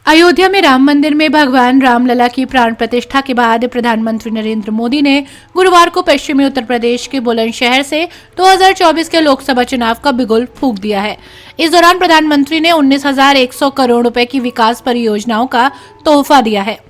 अयोध्या में राम मंदिर में भगवान रामलला की प्राण प्रतिष्ठा के बाद प्रधानमंत्री नरेंद्र मोदी ने गुरुवार को पश्चिमी उत्तर प्रदेश के बुलंदशहर से 2024 के लोकसभा चुनाव का बिगुल फूंक दिया है। इस दौरान प्रधानमंत्री ने 19,100 करोड़ रुपए की विकास परियोजनाओं का तोहफा दिया है।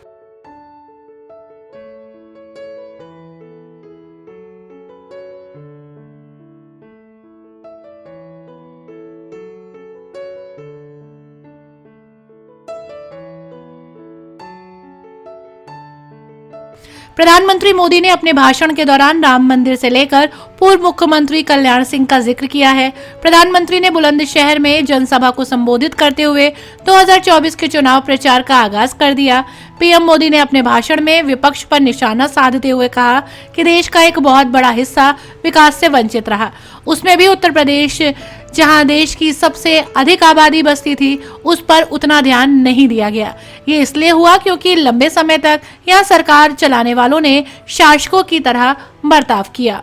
प्रधानमंत्री मोदी ने अपने भाषण के दौरान राम मंदिर से लेकर पूर्व मुख्यमंत्री कल्याण सिंह का जिक्र किया है। प्रधानमंत्री ने बुलंदशहर में जनसभा को संबोधित करते हुए 2024 के चुनाव प्रचार का आगाज कर दिया। पीएम मोदी ने अपने भाषण में विपक्ष पर निशाना साधते हुए कहा कि देश का एक बहुत बड़ा हिस्सा विकास से वंचित रहा, उसमें भी उत्तर प्रदेश, जहां देश की सबसे अधिक आबादी बसती थी, उस पर उतना ध्यान नहीं दिया गया। ये इसलिए हुआ क्योंकि लंबे समय तक यह सरकार चलाने वालों ने शासकों की तरह बर्ताव किया।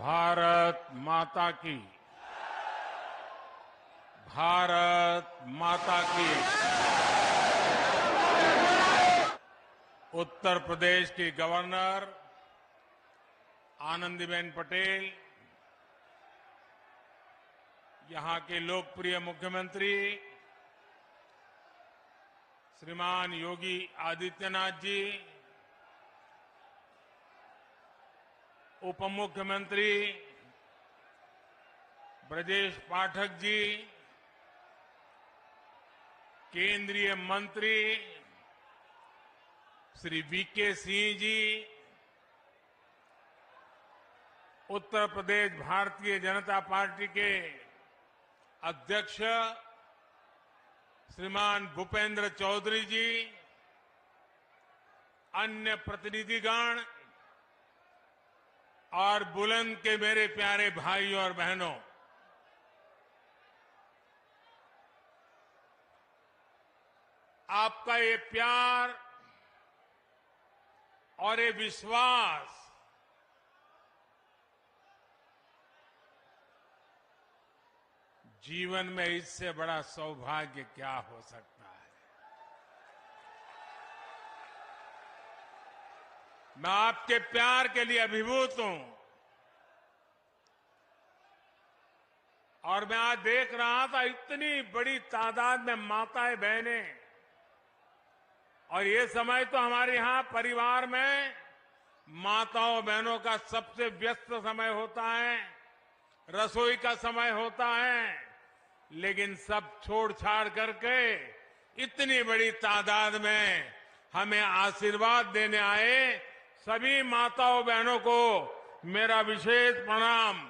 भारत माता की, भारत माता की। उत्तर प्रदेश की गवर्नर आनंदीबेन पटेल, यहां के लोकप्रिय मुख्यमंत्री श्रीमान योगी आदित्यनाथ जी, उप मुख्यमंत्री ब्रजेश पाठक जी, केंद्रीय मंत्री श्री वीके सिंह जी, उत्तर प्रदेश भारतीय जनता पार्टी के अध्यक्ष श्रीमान भूपेंद्र चौधरी जी, अन्य प्रतिनिधिगण और बुलंद के मेरे प्यारे भाइयों और बहनों, आपका ये प्यार और ये विश्वास जीवन में इससे बड़ा सौभाग्य क्या हो सकता है। मैं आपके प्यार के लिए अभिभूत हूं और मैं आज देख रहा था इतनी बड़ी तादाद में माताएं बहनें, और ये समय तो हमारे यहां परिवार में माताओं बहनों का सबसे व्यस्त समय होता है, रसोई का समय होता है, लेकिन सब छोड़ छाड़ करके इतनी बड़ी तादाद में हमें आशीर्वाद देने आए सभी माताओं बहनों को मेरा विशेष प्रणाम।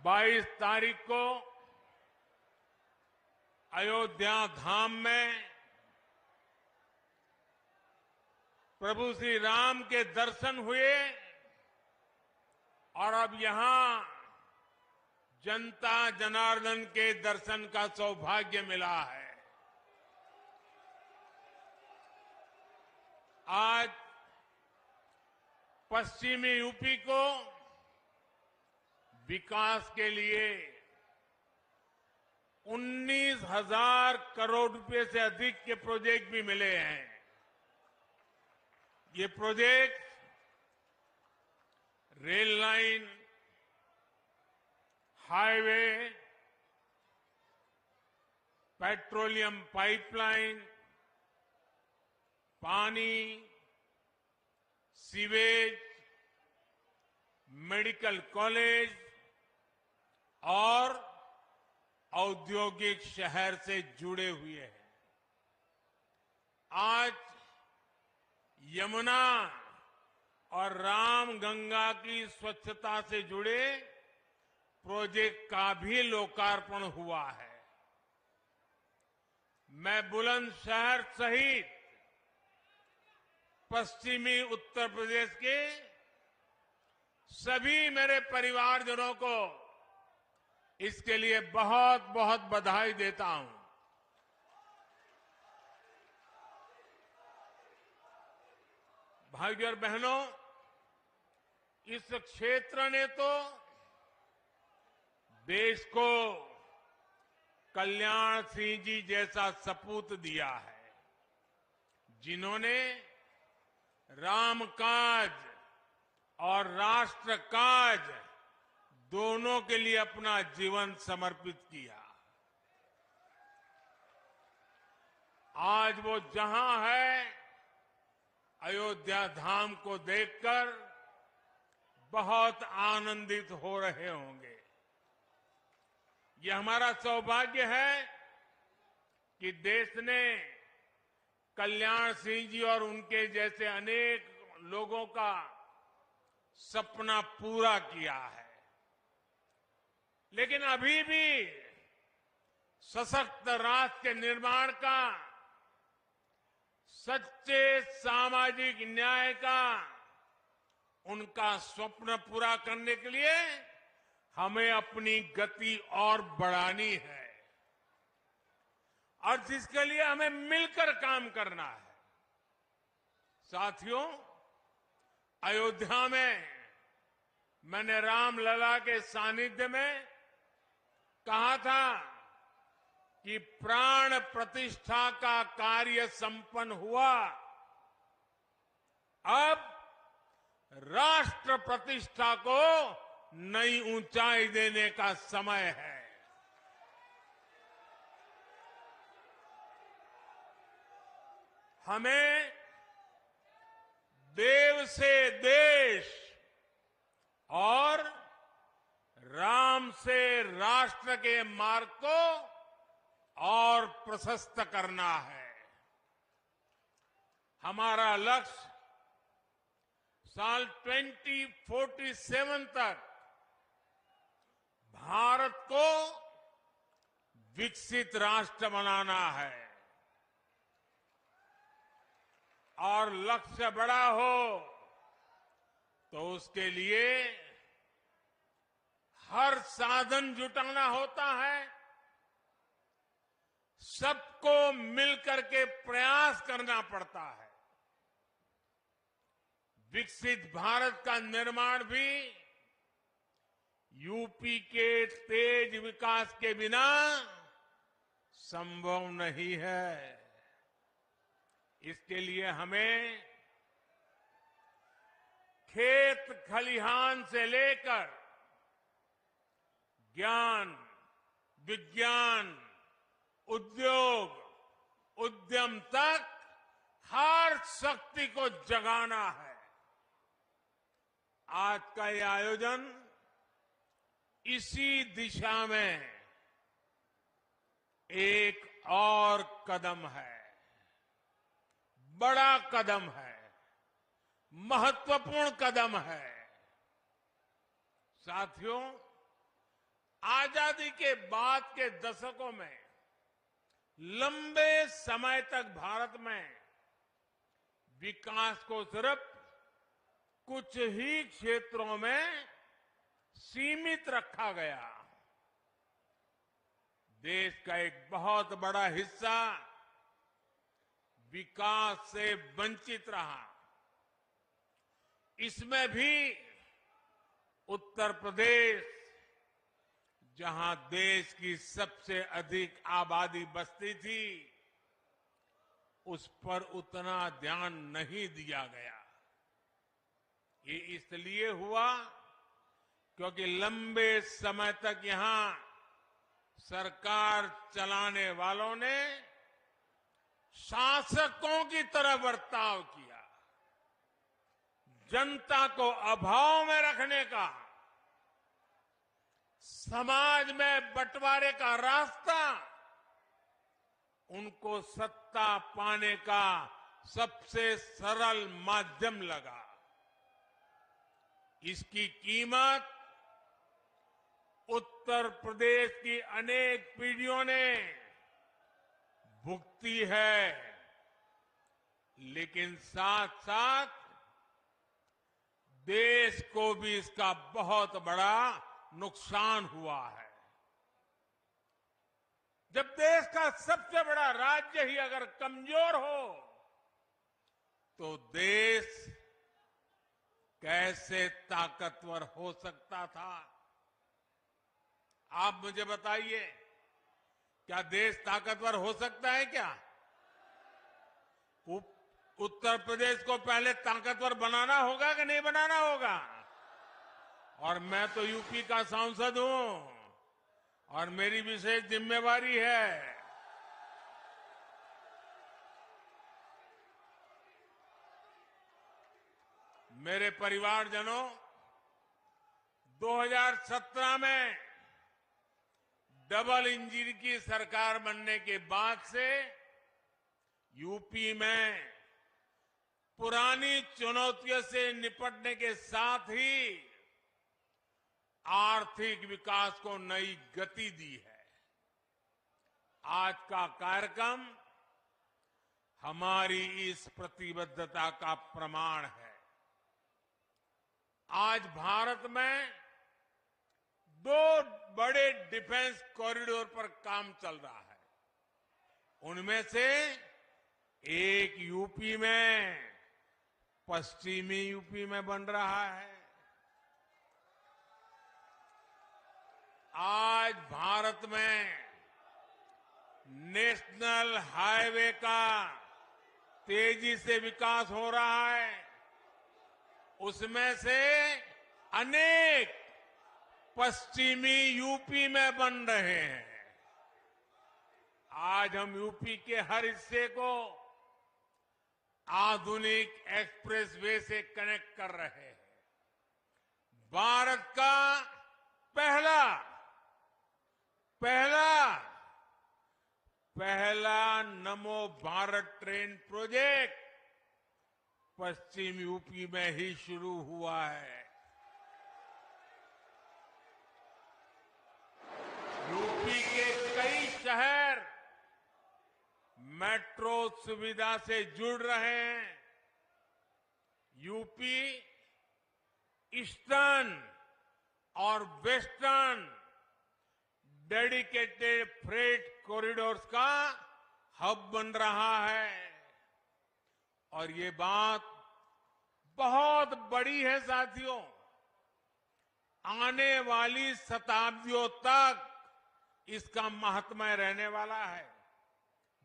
बाईस तारीख को अयोध्या धाम में प्रभु श्री राम के दर्शन हुए और अब यहां जनता जनार्दन के दर्शन का सौभाग्य मिला है। आज पश्चिमी यूपी को विकास के लिए 19,000 करोड़ रुपए से अधिक के प्रोजेक्ट भी मिले हैं। ये project rail line, highway, petroleum pipeline, पानी, सीवेज, मेडिकल कॉलेज और औद्योगिक शहर से जुड़े हुए हैं। आज यमुना और रामगंगा की स्वच्छता से जुड़े प्रोजेक्ट का भी लोकार्पण हुआ है। मैं बुलंदशहर सहित पश्चिमी उत्तर प्रदेश के सभी मेरे परिवारजनों को इसके लिए बहुत बहुत बधाई देता हूं। भाइयों और बहनों, इस क्षेत्र ने तो देश को कल्याण सिंह जी जैसा सपूत दिया है, जिन्होंने राम काज और राष्ट्र काज दोनों के लिए अपना जीवन समर्पित किया। आज वो जहां है, अयोध्या धाम को देखकर बहुत आनंदित हो रहे होंगे। ये हमारा सौभाग्य है कि देश ने कल्याण सिंह जी और उनके जैसे अनेक लोगों का सपना पूरा किया है। लेकिन अभी भी सशक्त राष्ट्र के निर्माण का, सच्चे सामाजिक न्याय का उनका स्वप्न पूरा करने के लिए हमें अपनी गति और बढ़ानी है और जिसके लिए हमें मिलकर काम करना है। साथियों, अयोध्या में मैंने रामलला के सानिध्य में कहा था कि प्राण प्रतिष्ठा का कार्य संपन्न हुआ, अब राष्ट्र प्रतिष्ठा को नई ऊंचाई देने का समय है। हमें देव से देश और राम से राष्ट्र के मार्ग को और प्रशस्त करना है। हमारा लक्ष्य साल 2047 तक भारत को विकसित राष्ट्र बनाना है और लक्ष्य बड़ा हो तो उसके लिए हर साधन जुटाना होता है, सबको मिलकर के प्रयास करना पड़ता है। विकसित भारत का निर्माण भी यूपी के तेज विकास के बिना संभव नहीं है। इसके लिए हमें खेत खलिहान से लेकर ज्ञान, विज्ञान, उद्योग, उद्यम तक हर शक्ति को जगाना है। आज का ये आयोजन इसी दिशा में एक और कदम है, बड़ा कदम है, महत्वपूर्ण कदम है। साथियों, आजादी के बाद के दशकों में लंबे समय तक भारत में विकास को सिर्फ कुछ ही क्षेत्रों में सीमित रखा गया। देश का एक बहुत बड़ा हिस्सा विकास से वंचित रहा। इसमें भी उत्तर प्रदेश, जहां देश की सबसे अधिक आबादी बसती थी, उस पर उतना ध्यान नहीं दिया गया। ये इसलिए हुआ क्योंकि लंबे समय तक यहां सरकार चलाने वालों ने शासकों की तरह बर्ताव किया। जनता को अभाव में रखने का, समाज में बंटवारे का रास्ता उनको सत्ता पाने का सबसे सरल माध्यम लगा। इसकी कीमत उत्तर प्रदेश की अनेक पीढ़ियों ने भुगती है, लेकिन साथ साथ देश को भी इसका बहुत बड़ा नुकसान हुआ है। जब देश का सबसे बड़ा राज्य ही अगर कमजोर हो तो देश कैसे ताकतवर हो सकता था। आप मुझे बताइए, क्या देश ताकतवर हो सकता है क्या? उत्तर प्रदेश को पहले ताकतवर बनाना होगा कि नहीं बनाना होगा? और मैं तो यूपी का सांसद हूं और मेरी विशेष जिम्मेवारी है। मेरे परिवारजनों, 2017 में डबल इंजन की सरकार बनने के बाद से यूपी में पुरानी चुनौतियों से निपटने के साथ ही आर्थिक विकास को नई गति दी है। आज का कार्यक्रम हमारी इस प्रतिबद्धता का प्रमाण है। आज भारत में 2 बड़े डिफेंस कॉरिडोर पर काम चल रहा है। उनमें से एक यूपी में, पश्चिमी यूपी में बन रहा है। आज भारत में नेशनल हाईवे का तेजी से विकास हो रहा है। उसमें से अनेक पश्चिमी यूपी में बन रहे हैं। आज हम यूपी के हर हिस्से को आधुनिक एक्सप्रेसवे से कनेक्ट कर रहे हैं। भारत का पहला नमो भारत ट्रेन प्रोजेक्ट पश्चिम यूपी में ही शुरू हुआ है। यूपी के कई शहर मेट्रो सुविधा से जुड़ रहे हैं। यूपी ईस्टर्न और वेस्टर्न डेडिकेटेड फ्रेट कॉरिडोर्स का हब बन रहा है और ये बात बहुत बड़ी है साथियों। आने वाली शताब्दियों तक इसका महात्म्य रहने वाला है,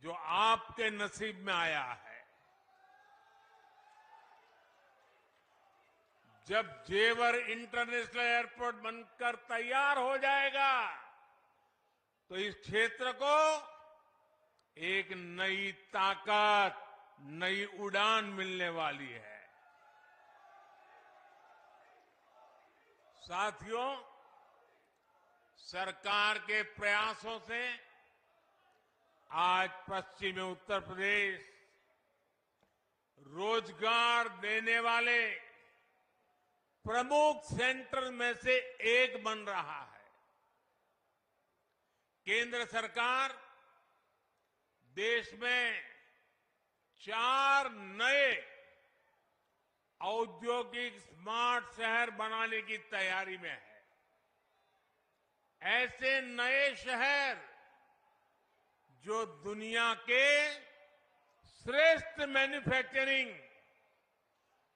जो आपके नसीब में आया है। जब जेवर इंटरनेशनल एयरपोर्ट बनकर तैयार हो जाएगा तो इस क्षेत्र को एक नई ताकत, नई उड़ान मिलने वाली है। साथियों, सरकार के प्रयासों से आज पश्चिमी उत्तर प्रदेश रोजगार देने वाले प्रमुख सेंटर में से एक बन रहा है। केंद्र सरकार देश में 4 नए औद्योगिक स्मार्ट शहर बनाने की तैयारी में है। ऐसे नए शहर जो दुनिया के श्रेष्ठ मैन्युफैक्चरिंग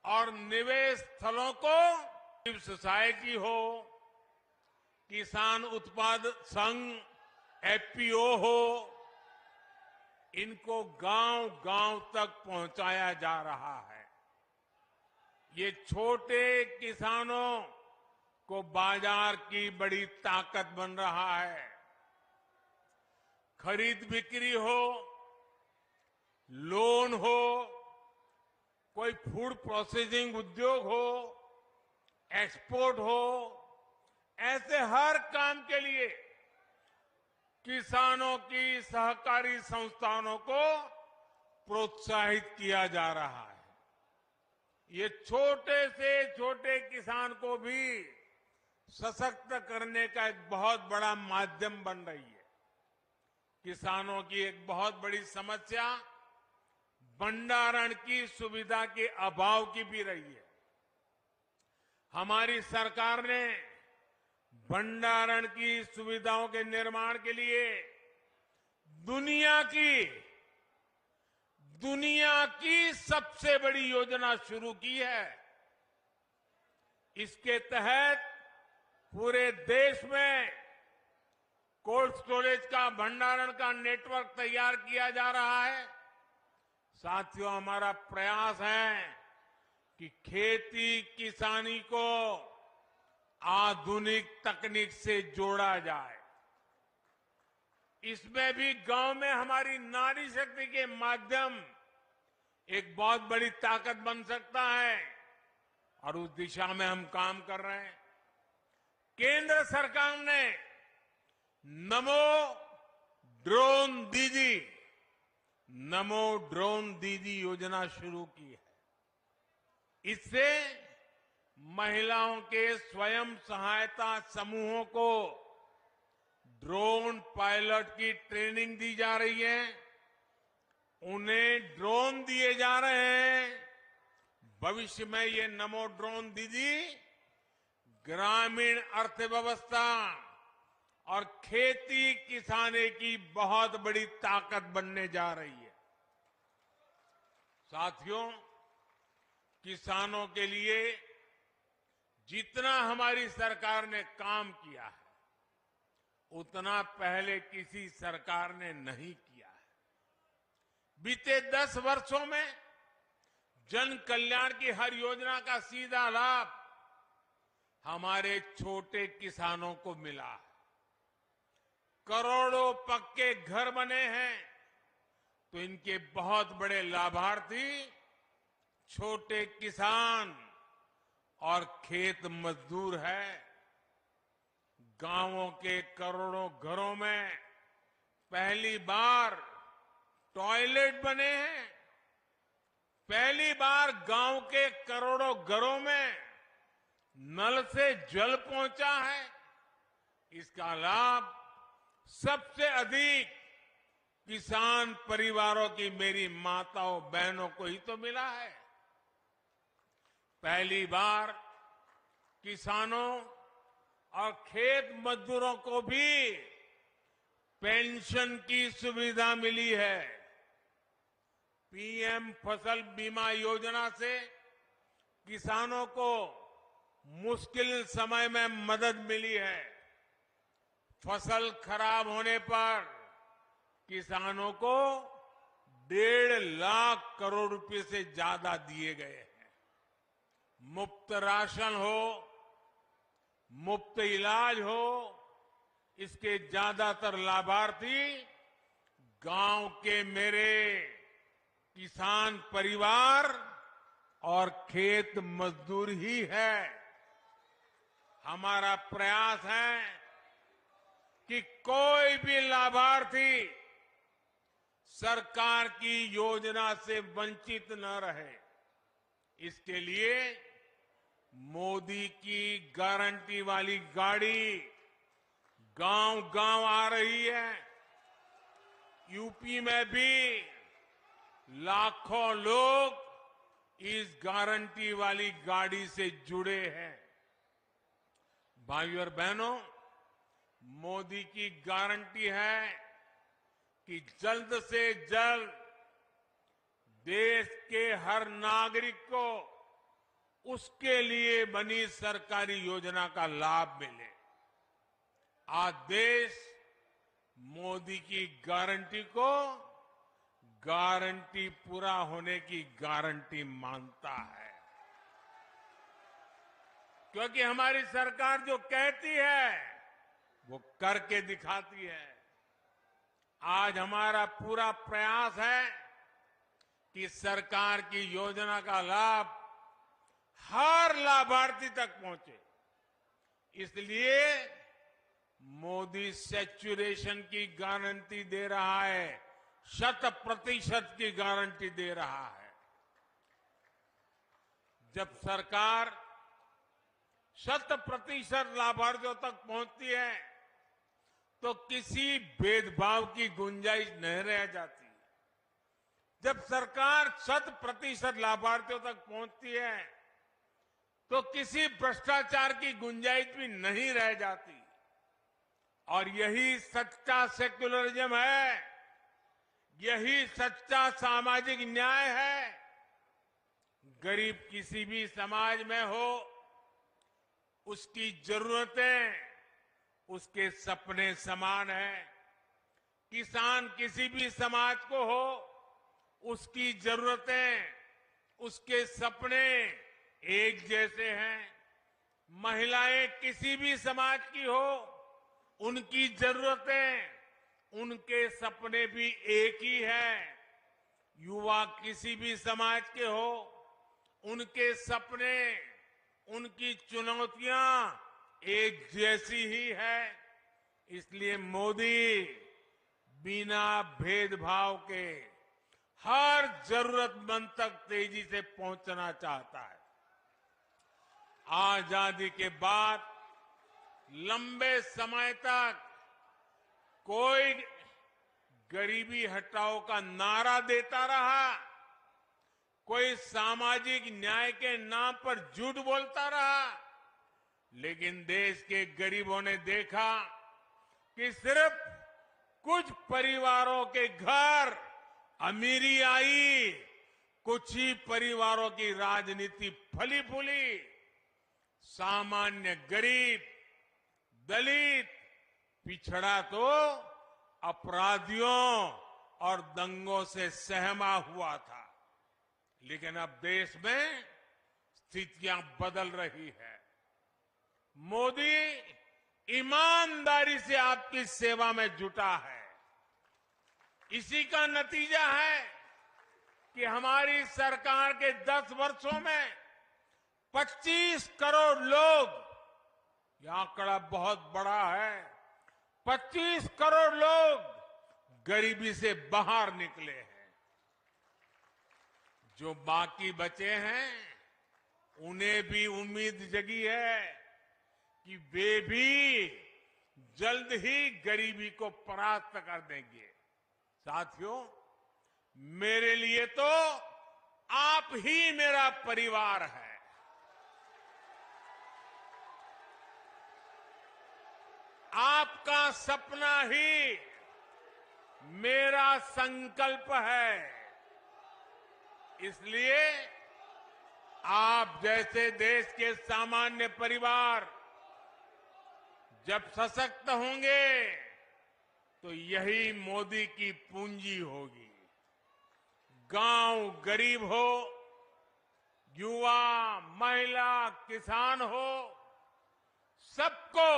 और निवेश स्थलों को, सिविल सोसाइटी हो, किसान उत्पाद संघ एफपीओ हो, इनको गांव-गांव तक पहुंचाया जा रहा है। ये छोटे किसानों को बाजार की बड़ी ताकत बन रहा है। खरीद बिक्री हो, लोन हो, कोई फूड प्रोसेसिंग उद्योग हो, एक्सपोर्ट हो, ऐसे हर काम के लिए किसानों की सहकारी संस्थानों को प्रोत्साहित किया जा रहा है। ये छोटे से छोटे किसान को भी सशक्त करने का एक बहुत बड़ा माध्यम बन रही है। किसानों की एक बहुत बड़ी समस्या भंडारण की सुविधा के अभाव की भी रही है। हमारी सरकार ने भंडारण की सुविधाओं के निर्माण के लिए दुनिया की सबसे बड़ी योजना शुरू की है। इसके तहत पूरे देश में कोल्ड स्टोरेज का भंडारण का नेटवर्क तैयार किया जा रहा है। साथियों, हमारा प्रयास है कि खेती किसानी को आधुनिक तकनीक से जोड़ा जाए। इसमें भी गांव में हमारी नारी शक्ति के माध्यम एक बहुत बड़ी ताकत बन सकता है और उस दिशा में हम काम कर रहे हैं। केंद्र सरकार ने नमो ड्रोन दीदी योजना शुरू की है। इससे महिलाओं के स्वयं सहायता समूहों को ड्रोन पायलट की ट्रेनिंग दी जा रही है। उन्हें ड्रोन दिए जा रहे हैं। भविष्य में ये नमो ड्रोन दीदी ग्रामीण अर्थव्यवस्था और खेती किसानी की बहुत बड़ी ताकत बनने जा रही है। साथियों, किसानों के लिए जितना हमारी सरकार ने काम किया है, उतना पहले किसी सरकार ने नहीं किया है। बीते 10 वर्षों में जन कल्याण की हर योजना का सीधा लाभ हमारे छोटे किसानों को मिला है। करोड़ों पक्के घर बने हैं, तो इनके बहुत बड़े लाभार्थी छोटे किसान और खेत मजदूर है। गांवों के करोड़ों घरों में पहली बार टॉयलेट बने हैं। पहली बार गांव के करोड़ों घरों में नल से जल पहुंचा है। इसका लाभ सबसे अधिक किसान परिवारों की मेरी माताओं बहनों को ही तो मिला है। पहली बार किसानों और खेत मजदूरों को भी पेंशन की सुविधा मिली है। पीएम फसल बीमा योजना से किसानों को मुश्किल समय में मदद मिली है। फसल खराब होने पर किसानों को 1.5 लाख करोड़ रुपए से ज्यादा दिए गए हैं। मुफ्त राशन हो, मुफ्त इलाज हो, इसके ज्यादातर लाभार्थी गांव के मेरे किसान परिवार और खेत मजदूर ही है। हमारा प्रयास है कि कोई भी लाभार्थी सरकार की योजना से वंचित न रहे। इसके लिए मोदी की गारंटी वाली गाड़ी गांव-गांव आ रही है। यूपी में भी लाखों लोग इस गारंटी वाली गाड़ी से जुड़े हैं। भाइयों और बहनों, मोदी की गारंटी है कि जल्द से जल्द देश के हर नागरिक को उसके लिए बनी सरकारी योजना का लाभ मिले। आज देश मोदी की गारंटी को गारंटी पूरा होने की गारंटी मानता है, क्योंकि हमारी सरकार जो कहती है वो करके दिखाती है। आज हमारा पूरा प्रयास है कि सरकार की योजना का लाभ हर लाभार्थी तक पहुंचे। इसलिए मोदी सैचुरेशन की गारंटी दे रहा है, 100% की गारंटी दे रहा है। जब सरकार 100% लाभार्थियों तक पहुंचती है तो किसी भेदभाव की गुंजाइश नहीं रह जाती। जब सरकार 100% लाभार्थियों तक पहुंचती है तो किसी भ्रष्टाचार की गुंजाइश भी नहीं रह जाती। और यही सच्चा सेक्युलरिज्म है, यही सच्चा सामाजिक न्याय है। गरीब किसी भी समाज में हो, उसकी जरूरतें उसके सपने समान है। किसान किसी भी समाज को हो, उसकी जरूरतें उसके सपने एक जैसे हैं। महिलाएं किसी भी समाज की हो, उनकी जरूरतें उनके सपने भी एक ही है। युवा किसी भी समाज के हो, उनके सपने उनकी चुनौतियां एक जैसी ही है। इसलिए मोदी बिना भेदभाव के हर जरूरतमंद तक तेजी से पहुंचना चाहता है। आजादी के बाद लंबे समय तक कोई गरीबी हटाओ का नारा देता रहा, कोई सामाजिक न्याय के नाम पर झूठ बोलता रहा, लेकिन देश के गरीबों ने देखा कि सिर्फ कुछ परिवारों के घर अमीरी आई, कुछ ही परिवारों की राजनीति फली फूली। सामान्य गरीब, दलित, पिछड़ा तो अपराधियों और दंगों से सहमा हुआ था। लेकिन अब देश में स्थितियां बदल रही है। मोदी ईमानदारी से आपकी सेवा में जुटा है। इसी का नतीजा है कि हमारी सरकार के 10 वर्षों में 25 करोड़ लोग, यह आंकड़ा बहुत बड़ा है, 25 करोड़ लोग गरीबी से बाहर निकले हैं। जो बाकी बचे हैं, उन्हें भी उम्मीद जगी है कि वे भी जल्द ही गरीबी को परास्त कर देंगे। साथियों, मेरे लिए तो आप ही मेरा परिवार है। आपका सपना ही मेरा संकल्प है। इसलिए आप जैसे देश के सामान्य परिवार जब सशक्त होंगे तो यही मोदी की पूंजी होगी। गांव गरीब हो, युवा, महिला, किसान हो, सबको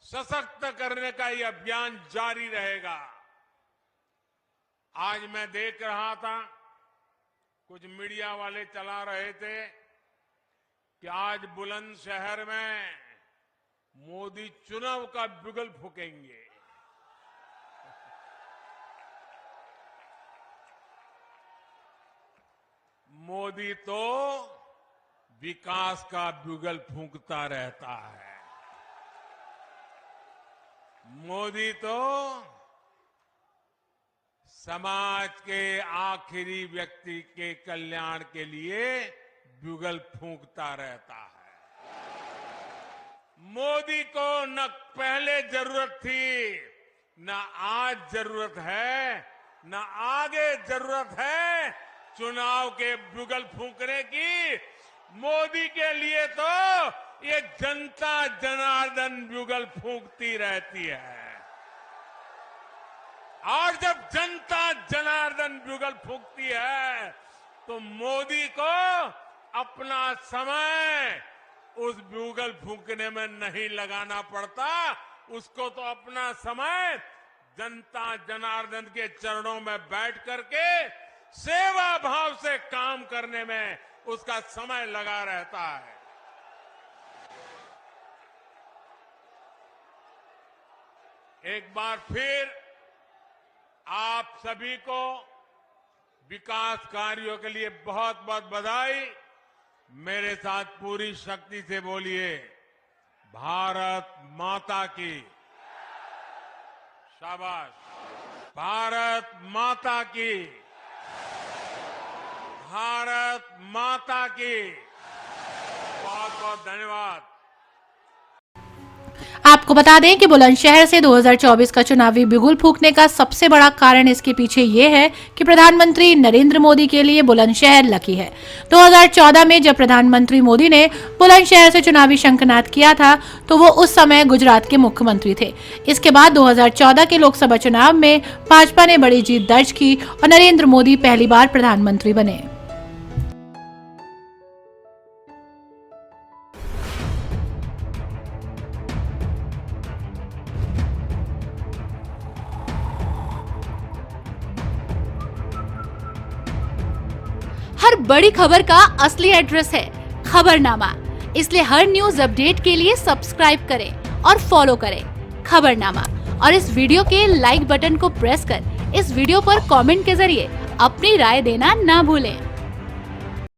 सशक्त करने का ये अभियान जारी रहेगा। आज मैं देख रहा था, कुछ मीडिया वाले चला रहे थे कि आज बुलंदशहर में मोदी चुनाव का बिगुल फूकेंगे। मोदी तो विकास का बिगुल फूंकता रहता है। मोदी तो समाज के आखिरी व्यक्ति के कल्याण के लिए बिगुल फूंकता रहता है। मोदी को न पहले जरूरत थी, न आज जरूरत है, न आगे जरूरत है चुनाव के बिगुल फूंकने की। मोदी के लिए तो ये जनता जनार्दन बिगुल फूंकती रहती है। और जब जनता जनार्दन बिगुल फूंकती है तो मोदी को अपना समय उस बिगुल फूंकने में नहीं लगाना पड़ता। उसको तो अपना समय जनता जनार्दन के चरणों में बैठ करके सेवा भाव से काम करने में उसका समय लगा रहता है। एक बार फिर आप सभी को विकास कार्यों के लिए बहुत बहुत बधाई। मेरे साथ पूरी शक्ति से बोलिए, भारत माता की। शाबाश। भारत माता की। भारत माता की। बहुत बहुत धन्यवाद। आपको बता दें कि बुलंदशहर से 2024 का चुनावी बिगुल फूंकने का सबसे बड़ा कारण इसके पीछे ये है कि प्रधानमंत्री नरेंद्र मोदी के लिए बुलंदशहर लकी है। 2014 में जब प्रधानमंत्री मोदी ने बुलंदशहर से चुनावी शंखनाद किया था तो वो उस समय गुजरात के मुख्यमंत्री थे। इसके बाद 2014 के लोकसभा चुनाव में भाजपा ने बड़ी जीत दर्ज की और नरेंद्र मोदी पहली बार प्रधानमंत्री बने। हर बड़ी खबर का असली एड्रेस है खबरनामा। इसलिए हर न्यूज अपडेट के लिए सब्सक्राइब करें और फॉलो करें खबरनामा। और इस वीडियो के लाइक बटन को प्रेस कर इस वीडियो पर कमेंट के जरिए अपनी राय देना ना भूलें।